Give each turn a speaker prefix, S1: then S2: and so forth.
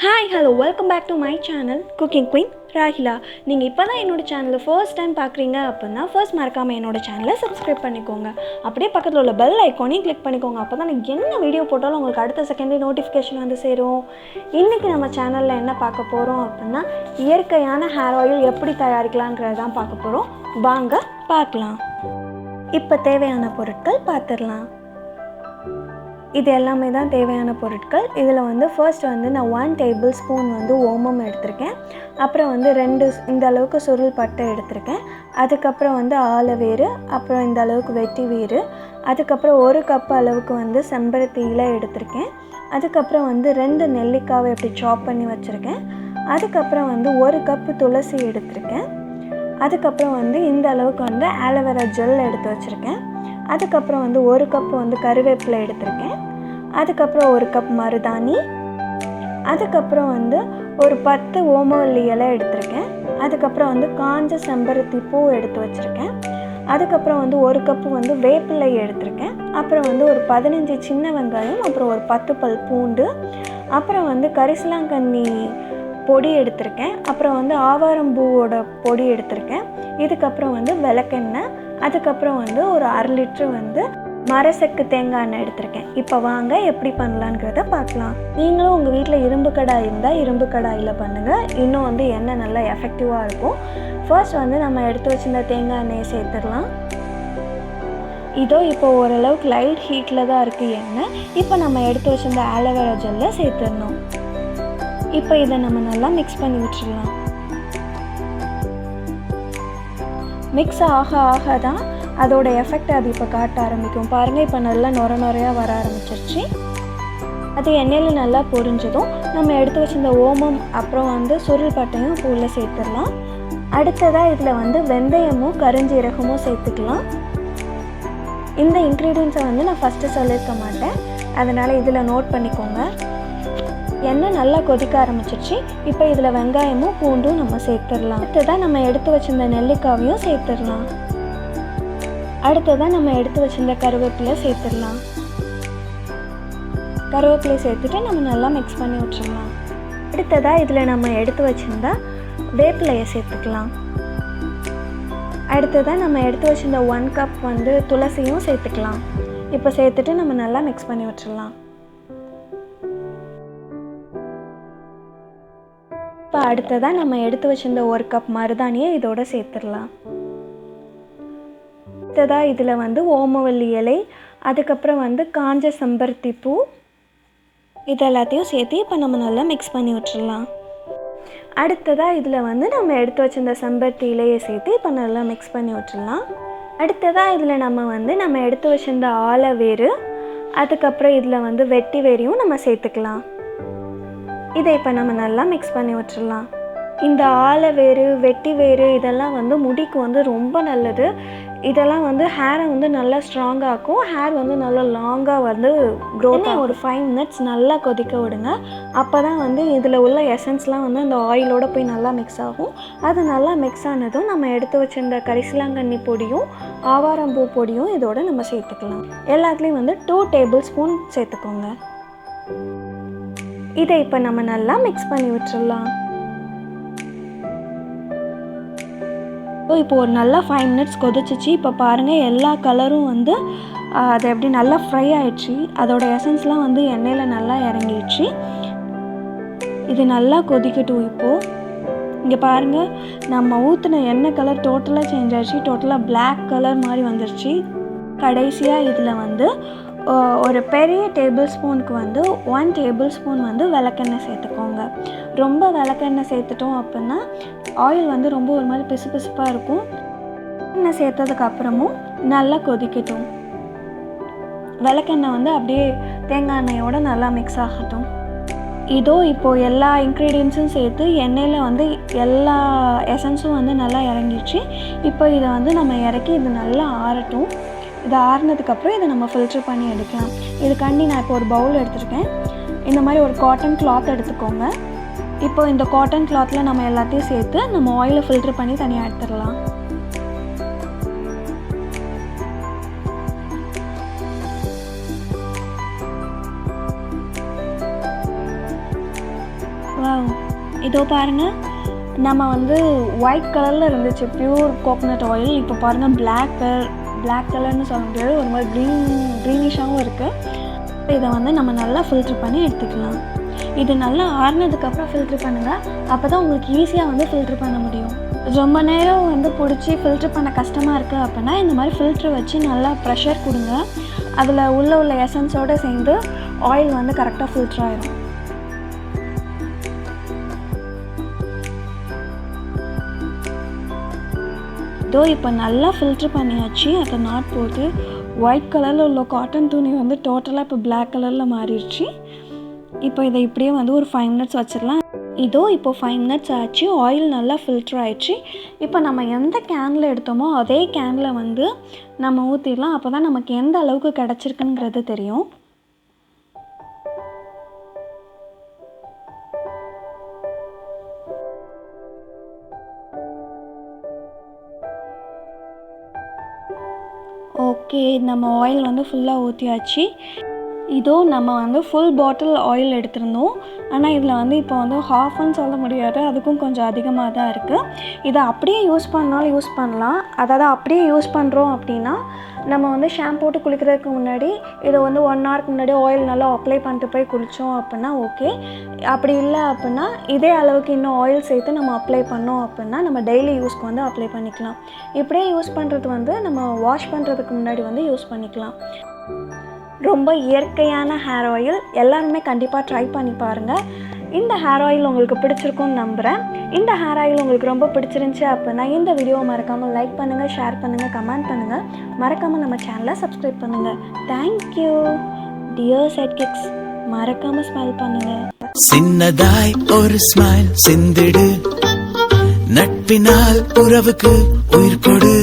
S1: Hi hello welcome back to my channel cooking queen Rahila. நீங்கள் இப்போ தான் என்னோடய சேனலை ஃபர்ஸ்ட் டைம் பார்க்குறீங்க அப்படின்னா ஃபர்ஸ்ட் மறக்காமல் என்னோடய சேனலை சப்ஸ்கிரைப் பண்ணிக்கோங்க. அப்படியே பக்கத்தில் உள்ள பெல் ஐக்கானையும் கிளிக் பண்ணிக்கோங்க. அப்போ தான் நான் என்ன வீடியோ போட்டாலும் உங்களுக்கு அடுத்த செகண்டே நோட்டிஃபிகேஷன் வந்து சேரும். இன்றைக்கி நம்ம சேனலில் என்ன பார்க்க போகிறோம் அப்படின்னா இயற்கையான ஹேர் ஆயில் எப்படி தயாரிக்கலாங்கிறது தான் பார்க்க போகிறோம். வாங்க பார்க்கலாம். இப்போ தேவையான பொருட்கள் பார்த்துடலாம். இது எல்லாமே தான் தேவையான பொருட்கள். இதில் வந்து ஃபர்ஸ்ட் வந்து நான் 1 டேபிள் ஸ்பூன் வந்து ஓமம் எடுத்திருக்கேன். அப்புறம் வந்து 2 இந்த அளவுக்கு சுருள் பட்டை எடுத்திருக்கேன். அதுக்கப்புறம் வந்து ஆலவேறு, அப்புறம் இந்த அளவுக்கு வெட்டி வேறு, அதுக்கப்புறம் 1 கப் அளவுக்கு வந்து செம்பருத்தி இலை எடுத்திருக்கேன். அதுக்கப்புறம் வந்து 2 நெல்லிக்காவை இப்படி சாப் பண்ணி வச்சுருக்கேன். அதுக்கப்புறம் வந்து 1 கப்பு துளசி எடுத்திருக்கேன். அதுக்கப்புறம் வந்து இந்த அளவுக்கு வந்து ஆலோவேரா ஜெல் எடுத்து வச்சுருக்கேன். அதுக்கப்புறம் வந்து 1 கப் வந்து கருவேப்பிலை எடுத்திருக்கேன். அதுக்கப்புறம் 1 கப் மருதாணி, அதுக்கப்புறம் வந்து ஒரு 10 ஓமவல்லி இலை எடுத்திருக்கேன். அதுக்கப்புறம் வந்து காஞ்ச செம்பருத்தி பூ எடுத்து வச்சுருக்கேன். அதுக்கப்புறம் வந்து 1 கப்பு வந்து வேப்பிலை எடுத்திருக்கேன். அப்புறம் வந்து ஒரு 15 சின்ன வெங்காயம், அப்புறம் ஒரு 10 பல் பூண்டு, அப்புறம் வந்து கரிசலாங்கண்ணி பொடி எடுத்திருக்கேன். அப்புறம் வந்து ஆவாரம்பூவோட பொடி எடுத்திருக்கேன். இதுக்கப்புறம் வந்து விளக்கெண்ணெய், அதுக்கப்புறம் வந்து ஒரு 1/2 லிட்டர் வந்து மரசெக்கு தேங்காய் எண்ணெய் எடுத்திருக்கேன். இப்போ வாங்க எப்படி பண்ணலாங்கிறத பார்க்கலாம். நீங்களும் உங்கள் வீட்டில் இரும்பு கடாய் இருந்தால் இரும்பு கடாயில் பண்ணுங்கள். இன்னும் வந்து எண்ணெய் நல்லா எஃபெக்டிவாக இருக்கும். ஃபர்ஸ்ட் வந்து நம்ம எடுத்து வச்சிருந்த தேங்காய் எண்ணெயை சேர்த்துடலாம். இதோ இப்போ ஓரளவுக்கு லைட் ஹீட்டில் தான் இருக்குது எண்ணெய். இப்போ நம்ம எடுத்து வச்சிருந்த ஆலோவேரா ஜெல்லை சேர்த்துடணும். இப்போ இதை நம்ம நல்லா மிக்ஸ் பண்ணி விட்டுடலாம். மிக்ஸ் ஆக ஆக தான் அதோட எஃபெக்ட் அது இப்போ காட்ட ஆரம்பிக்கும். பாருங்கள், இப்போ நல்லா நுரையாக வர ஆரம்பிச்சிருச்சு. அது எண்ணெயில் நல்லா பொரிஞ்சதும் நம்ம எடுத்து வச்சிருந்த ஓமம் அப்புறம் வந்து சுருள் பட்டையும் பூவில் சேர்த்துடலாம். அடுத்ததாக இதில் வந்து வெந்தயமும் கருஞ்சீரகமும் சேர்த்துக்கலாம். இந்த இன்க்ரீடியன்ஸை வந்து நான் ஃபஸ்ட்டு சொல்லியிருக்க மாட்டேன், அதனால் இதில் நோட் பண்ணிக்கோங்க. எண்ணெய் நல்லா கொதிக்க ஆரம்பிச்சிருச்சு. இப்போ இதில் வெங்காயமும் பூண்டும் நம்ம சேர்த்துடலாம். அடுத்ததான் நம்ம எடுத்து வச்சிருந்த நெல்லிக்காவையும் சேர்த்துடலாம். அடுத்ததான் நம்ம எடுத்து வச்சிருந்த கருவேப்பிலை சேர்த்துடலாம். கருவேப்பிலை சேர்த்துட்டு நம்ம நல்லா மிக்ஸ் பண்ணி விட்டுடலாம். அடுத்ததாக இதில் நம்ம எடுத்து வச்சிருந்த வேப்பிலையை சேர்த்துக்கலாம். அடுத்ததாக நம்ம எடுத்து வச்சிருந்த 1 கப் வந்து துளசியும் சேர்த்துக்கலாம். இப்போ சேர்த்துட்டு நம்ம நல்லா மிக்ஸ் பண்ணி விட்டுடலாம். இப்போ அடுத்ததாக நம்ம எடுத்து வச்சிருந்த 1 கப் மருதாணியை இதோட சேர்த்துடலாம். அடுத்ததாக இதில் வந்து ஓமவல்லி இலை, அதுக்கப்புறம் வந்து காஞ்ச செம்பருத்தி பூ, இது எல்லாத்தையும் சேர்த்து இப்போ நம்ம நல்லா மிக்ஸ் பண்ணி விட்டுடலாம். அடுத்ததாக இதில் வந்து நம்ம எடுத்து வச்சிருந்த செம்பருத்தி இலையை சேர்த்து இப்போ நல்லா மிக்ஸ் பண்ணி விட்டுடலாம். அடுத்ததாக இதில் நம்ம எடுத்து வச்சிருந்த ஆலவேறு, அதுக்கப்புறம் இதில் வந்து வெட்டி வேரையும் நம்ம சேர்த்துக்கலாம். இதை இப்போ நம்ம நல்லா மிக்ஸ் பண்ணி விட்டுடலாம். இந்த ஆலவேறு, வெட்டி வேறு இதெல்லாம் வந்து முடிக்கு வந்து ரொம்ப நல்லது. இதெல்லாம் வந்து ஹேரை வந்து நல்லா ஸ்ட்ராங்காகும். ஹேர் வந்து நல்லா லாங்காக வந்து க்ரோத். ஒரு 5 மினிட்ஸ் நல்லா கொதிக்க விடுங்க. அப்போ தான் வந்து இதில் உள்ள எசன்ஸ்லாம் வந்து அந்த ஆயிலோடு போய் நல்லா மிக்ஸ் ஆகும். அது நல்லா மிக்ஸ் ஆனதும் நம்ம எடுத்து வச்சிருந்த கரிசலாங்கண்ணி பொடியும் ஆவாரம்பூ பொடியும் இதோட நம்ம சேர்த்துக்கலாம். எல்லாத்துலேயும் வந்து 2 டேபிள் ஸ்பூன் சேர்த்துக்கோங்க. இதை இப்போ நம்ம நல்லா மிக்ஸ் பண்ணி விட்டுடலாம். இப்போ ஒரு நல்லா 5 மினிட்ஸ் கொதிச்சிச்சு. இப்போ பாருங்கள், எல்லா கலரும் வந்து அது எப்படி நல்லா ஃப்ரை ஆயிடுச்சு. அதோட எசன்ஸ்லாம் வந்து எண்ணெயில் நல்லா இறங்கிடுச்சு. இது நல்லா கொதிக்கட்டும். இப்போது இங்கே பாருங்கள், நம்ம ஊற்றின எண்ணெய் கலர் டோட்டலாக சேஞ்ச் ஆகிடுச்சு. டோட்டலாக பிளாக் கலர் மாதிரி வந்துடுச்சு. கடைசியாக இதில் வந்து ஒரு பெரிய டேபிள் ஸ்பூனுக்கு வந்து 1 டேபிள் ஸ்பூன் வந்து விளக்கெண்ணெய் சேர்த்துக்கோங்க. ரொம்ப விளக்கெண்ணெய் சேர்த்துட்டோம் அப்படின்னா ஆயில் வந்து ரொம்ப ஒரு மாதிரி பிசு பிசுப்பாக இருக்கும். எண்ணெய் சேர்த்ததுக்கப்புறமும் நல்லா கொதிக்கட்டும். விளக்கெண்ணெய் வந்து அப்படியே தேங்காய் எண்ணெயோடு நல்லா மிக்ஸ் ஆகட்டும். இதோ இப்போது எல்லா இன்க்ரீடியன்ஸும் சேர்த்து எண்ணெயில் வந்து எல்லா எசன்ஸும் வந்து நல்லா இறங்கிடுச்சு. இப்போ இதை வந்து நம்ம இறக்கி இது நல்லா ஆறட்டும். இது ஆறுனதுக்கப்புறம் இதை நம்ம ஃபில்ட்ரு பண்ணி எடுக்கலாம். இதுக்காண்டி நான் இப்போ ஒரு பவுல் எடுத்துருக்கேன். இந்த மாதிரி ஒரு காட்டன் கிளாத் எடுத்துக்கோங்க. இப்போ இந்த காட்டன் கிளாத்தில் நம்ம எல்லாத்தையும் சேர்த்து நம்ம ஆயிலை ஃபில்ட்ரு பண்ணி தனியாக எடுத்துடலாம். வாவ், இதோ பாருங்கள், நம்ம வந்து ஒயிட் கலரில் இருந்துச்சு பியூர் கோகோனட் ஆயில். இப்போ பாருங்கள் பிளாக் கலர்னு சொல்ல முடியாது, ஒரு மாதிரி க்ரீனிஷாகவும் இருக்குது. இதை வந்து நம்ம நல்லா ஃபில்ட்ரு பண்ணி எடுத்துக்கலாம். இது நல்லா ஆறுனதுக்கப்புறம் ஃபில்ட்ரு பண்ணுங்கள், அப்போ தான் உங்களுக்கு ஈஸியாக வந்து ஃபில்ட்ரு பண்ண முடியும். ரொம்ப நேரம் வந்து பிடிச்சி ஃபில்ட்ரு பண்ண கஷ்டமாக இருக்குது அப்படின்னா இந்த மாதிரி ஃபில்ட்ரு வச்சு நல்லா ப்ரெஷர் கொடுங்க. அதில் உள்ள எசன்ஸோடு சேர்ந்து ஆயில் வந்து கரெக்டாக ஃபில்ட்ரு ஆயிடும். இப்போ நல்லா ஃபில்ட்ரு பண்ணியாச்சு. அதை நாட் போட்டு ஒயிட் கலரில் உள்ள காட்டன் துணி வந்து டோட்டலாக இப்போ பிளாக் கலரில் மாறிடுச்சு. இப்போ இதை இப்படியே வந்து ஒரு 5 மினிட்ஸ் வச்சிடலாம். இப்போ 5 மினிட்ஸ் ஆச்சு, ஆயில் நல்லா ஃபில்ட்ரு ஆயிடுச்சு. இப்போ நம்ம எந்த கேனில் எடுத்தோமோ அதே கேனில் வந்து நம்ம ஊற்றிடலாம். அப்போ தான் நமக்கு எந்த அளவுக்கு கிடச்சிருக்குங்கிறது தெரியும். ஓகே, நம்ம ஆயில் வந்து ஃபுல்லாக ஊற்றியாச்சு. நம்ம வந்து ஃபுல் பாட்டில் ஆயில் எடுத்திருந்தோம். ஆனால் இதில் வந்து இப்போ வந்து ஹாஃப்னு சொல்ல முடியாது, அதுக்கும் கொஞ்சம் அதிகமாக தான் இருக்குது. இதை அப்படியே யூஸ் பண்ணாலும் யூஸ் பண்ணலாம். அதாவது அப்படியே யூஸ் பண்ணுறோம் அப்படின்னா நம்ம வந்து ஷாம்பு போட்டு குளிக்கிறதுக்கு முன்னாடி இதை வந்து 1 ஹவருக்கு முன்னாடி ஆயில் நல்லா அப்ளை பண்ணிட்டு போய் குளித்தோம் அப்படின்னா ஓகே. அப்படி இல்லை அப்படின்னா இதே அளவுக்கு இன்னும் ஆயில் சேர்த்து நம்ம அப்ளை பண்ணோம் அப்படின்னா நம்ம டெய்லி யூஸ்க்கு வந்து அப்ளை பண்ணிக்கலாம். இப்படியே யூஸ் பண்ணுறது வந்து நம்ம வாஷ் பண்ணுறதுக்கு முன்னாடி வந்து யூஸ் பண்ணிக்கலாம். ரொம்ப இயற்கையான ஹேர் ஆயில், எல்லாருமே கண்டிப்பாக ட்ரை பண்ணி பாருங்கள். இந்த ஹேர் ஆயில் உங்களுக்கு பிடிச்சிருக்கும்னு நம்புகிறேன். இந்த ஹேர் ஆயில் உங்களுக்கு ரொம்ப பிடிச்சிருந்துச்சி அப்படின்னா இந்த வீடியோவை மறக்காமல் லைக் பண்ணுங்கள், ஷேர் பண்ணுங்கள், கமெண்ட் பண்ணுங்கள். மறக்காமல் நம்ம சேனலை சப்ஸ்கிரைப் பண்ணுங்கள். Thank you dear sidekicks. மறக்காமல் ஸ்மைல் பண்ணுங்கள்.
S2: சின்னதாய் ஒரு ஸ்மைல் சிந்திடு, நட்பினால் உறவுக்கு உயிர் கொடு.